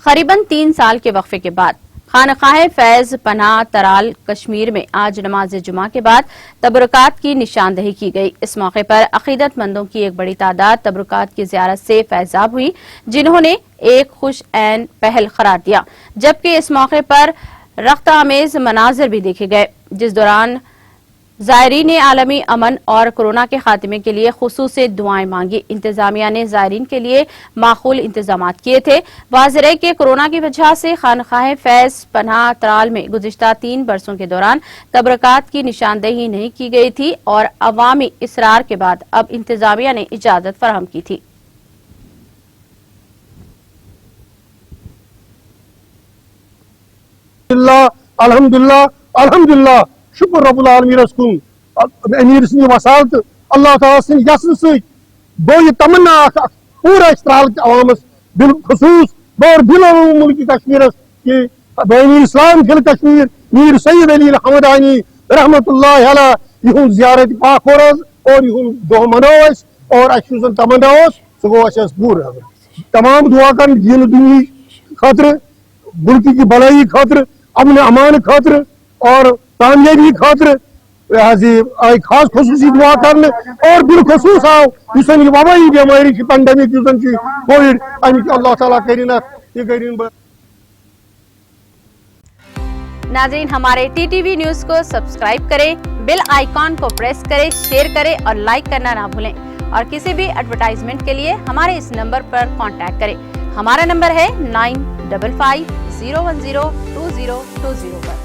قریباً 3 سال کے وقفے کے بعد خانقاہ فیض پناہ ترال کشمیر میں آج نماز جمعہ کے بعد تبرکات کی نشاندہی کی گئی۔ اس موقع پر عقیدت مندوں کی ایک بڑی تعداد تبرکات کی زیارت سے فیضاب ہوئی، جنہوں نے ایک خوش عین پہل قرار دیا، جبکہ اس موقع پر رخت آمیز مناظر بھی دیکھے گئے، جس دوران زائرین نے عالمی امن اور کورونا کے خاتمے کے لیے خصوصی دعائیں مانگی۔ انتظامیہ نے زائرین کے لیے معقول انتظامات کیے تھے۔ واضح ہے کہ کورونا کی وجہ سے خانقاہ فیض پناہ ترال میں گزشتہ 3 برسوں کے دوران تبرکات کی نشاندہی نہیں کی گئی تھی اور عوامی اصرار کے بعد اب انتظامیہ نے اجازت فراہم کی تھی۔ الحمدللہ شکر رب العالمین کن امیر سن وسالت اللہ تعالیٰ سن یسن ست گو یہ تمنا پورا استرال عوامس بالخصوص اور بالعموم ملک کشمیر کہ بین اسلام فل کشمیر میر سید علی الحمدانی رحمت اللہ علیہ یہ زیارت پاک اور یہ دہ منو اور اچھا تمنا سہ گو پور تمام دعا کر دین دنیا خاطر ملک کی بلائی خاطر امن امان خاطر اور کامیابی خاطر آئی خاص خصوصی دعا کرنے اور بالخصوص آو اس وبائی بیماری پینڈمک کووڈ امیک اللہ تعالیٰ کرین یہ کرین۔ ناظرین ہمارے ٹی ٹی وی نیوز کو سبسکرائب کریں، بیل آئیکن کو پریس کریں، شیئر کریں اور لائک کرنا نہ بھولیں، اور کسی بھی ایڈورٹائزمنٹ کے لیے ہمارے اس نمبر پر کانٹیکٹ کریں۔ ہمارا نمبر ہے 9550102020 پر۔